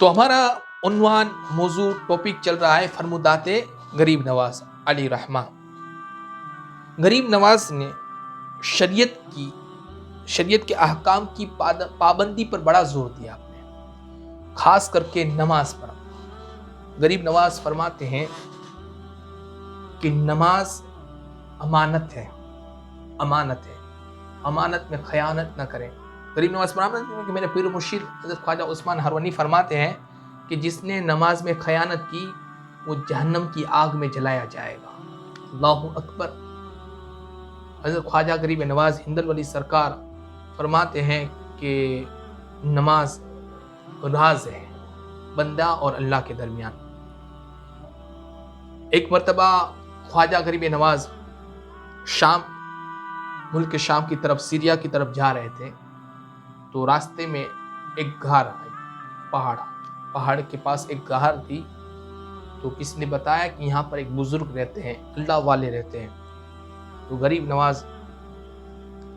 तो हमारा उन्वान मौजू टॉपिक चल रहा है फरमुदाते गरीब नवाज अली रहमा। गरीब नवाज ने शरीयत के अहकाम की पाबंदी पर बड़ा जोर दिया आपने, खास करके नमाज पर। गरीब नवाज फरमाते हैं कि नमाज अमानत है, अमानत में खयानत न करें। गरीब नवाज फरमाते हैं कि मेरे पीर मुर्शिद हज़रत ख्वाजा उस्मान हरवनी फरमाते हैं कि जिसने नमाज में खयानत की वो जहन्नम की आग में जलाया जाएगा। अल्लाहु अकबर। हज़रत ख्वाजा गरीब नवाज हिंदल वली सरकार फरमाते हैं कि नमाज राज है बंदा और अल्लाह के दरमियान। एक मरतबा ख्वाजा गरीब नवाज मुल्क शाम की तरफ, सीरिया की तरफ जा रहे थे, तो रास्ते में एक गार आई, पहाड़ के पास एक गार थी। तो किसी ने बताया कि यहाँ पर एक बुजुर्ग रहते हैं, अल्लाह वाले रहते हैं। तो गरीब नवाज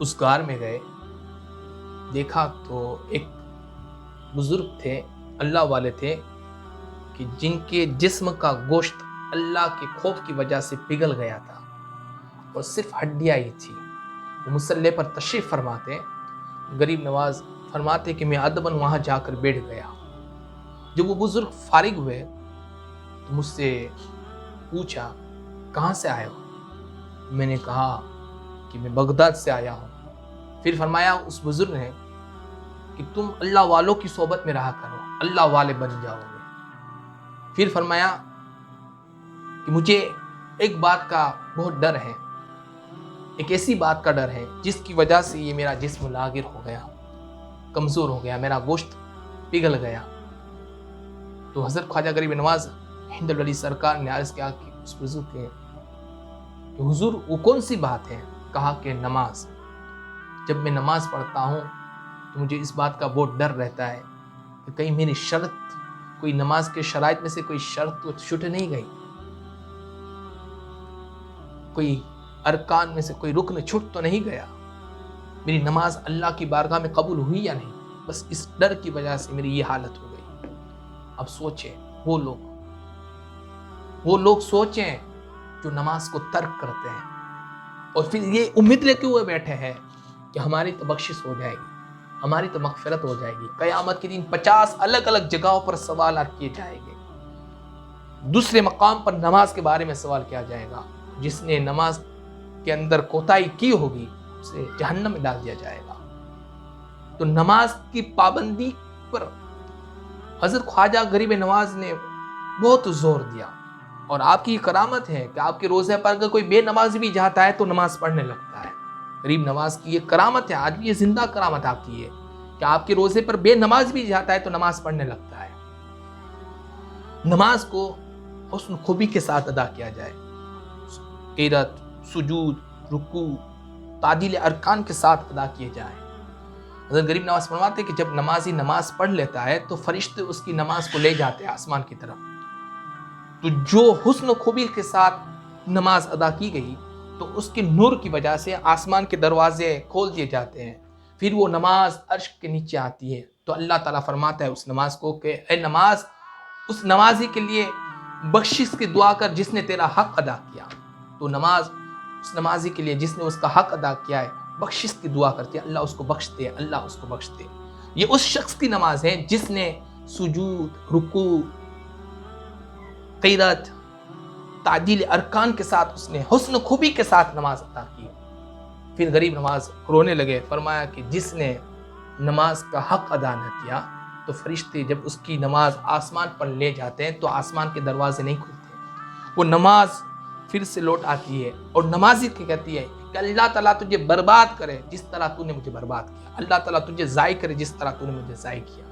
उस गार में गए, देखा तो एक बुजुर्ग थे, अल्लाह वाले थे कि जिनके जिस्म का गोश्त अल्लाह के खौफ की वजह से पिघल गया था और सिर्फ हड्डियाँ ही थी। वो मुसल्ले पर तशरीफ़ फरमाते। गरीब नवाज फरमाते कि मैं अदबन वहाँ जाकर बैठ गया। जब वो बुजुर्ग फारिग हुए तो मुझसे पूछा, कहाँ से आए हो? मैंने कहा कि मैं बगदाद से आया हूँ। फिर फरमाया उस बुजुर्ग ने कि तुम अल्लाह वालों की सोबत में रहा करो, अल्लाह वाले बन जाओगे। फिर फरमाया कि मुझे एक बात का बहुत डर है, एक ऐसी बात का डर है जिसकी वजह से ये मेरा जिस्म लागिर हो गया, कमज़ोर हो गया, मेरा गोश्त पिघल गया। तो हज़रत ख्वाजा गरीब नवाज हिंदल वली सरकार ने अर्ज़ किया कि उस बुजुर्ग के हुजूर वो कौन सी बात है? कहा कि नमाज। जब मैं नमाज पढ़ता हूँ तो मुझे इस बात का बहुत डर रहता है कि कहीं मेरी शर्त, कोई नमाज के शराइत में से कोई शर्त तो छूट नहीं गई, कोई अरकान में से कोई रुकन छूट तो नहीं गया, मेरी नमाज अल्लाह की बारगाह में कबूल हुई या नहीं। बस इस डर की वजह से मेरी ये हालत हो गई। अब सोचें वो लोग सोचें जो नमाज को तर्क करते हैं और फिर ये उम्मीद लेके हुए बैठे हैं कि हमारी तो बख्शिश हो जाएगी, हमारी तो मगफिरत हो जाएगी। क़यामत के दिन 50 अलग अलग जगहों पर सवाल किए जाएंगे। दूसरे मकाम पर नमाज के बारे में सवाल किया जाएगा। जिसने नमाज के अंदर कोताही की होगी उसे जहन्नम में डाल दिया जाएगा। तो नमाज की पाबंदी पर हज़रत ख्वाजा गरीब नवाज ने बहुत जोर दिया। और आपकी ये करामत है कि आपके रोज़े पर अगर कोई बेनमाज भी जाता है तो नमाज पढ़ने लगता है। गरीब नवाज की ये करामत है, आज भी ये जिंदा करामत आपकी है कि आपके रोज़े पर बेनमाज भी जाता है तो नमाज पढ़ने लगता है। नमाज को हुस्न खूबी के साथ अदा किया जाए, क़िरात, सुजूद, रुकू, तादील अरकान के साथ अदा किए जाए। हज़रत गरीब नवाज फरमाते कि जब नमाजी नमाज पढ़ लेता है तो फरिश्ते उसकी नमाज को ले जाते हैं आसमान की तरफ। तो जो हुस्न खूबी के साथ नमाज अदा की गई तो उसके नूर की वजह से आसमान के दरवाजे खोल दिए जाते हैं। फिर वो नमाज अर्श के नीचे आती है तो अल्लाह ताला फरमाता है उस नमाज को कि ए नमाज, उस नमाजी के लिए बख्शिश की दुआ कर जिसने तेरा हक अदा किया। तो नमाज उस नमाजी के लिए जिसने उसका हक अदा किया है, बख्शिश की दुआ करती है, अल्लाह उसको बख्श दे, अल्लाह उसको बख्श दे। ये उस शख्स की नमाज है जिसने सुजूद, रुकू, क़िरात, तादील अरकान के साथ उसने हुस्न खूबी के साथ नमाज अदा की। फिर गरीब नवाज रोने लगे, फरमाया कि जिसने नमाज का हक अदा न किया तो फरिश्ते जब उसकी नमाज आसमान पर ले जाते हैं तो आसमान के दरवाजे नहीं खुलते। वो नमाज फिर से लौट आती है और नमाजी की कहती है कि अल्लाह ताला तुझे बर्बाद करे जिस तरह तूने मुझे बर्बाद किया, अल्लाह ताला तुझे ज़ाय करे जिस तरह तूने मुझे ज़ाय किया।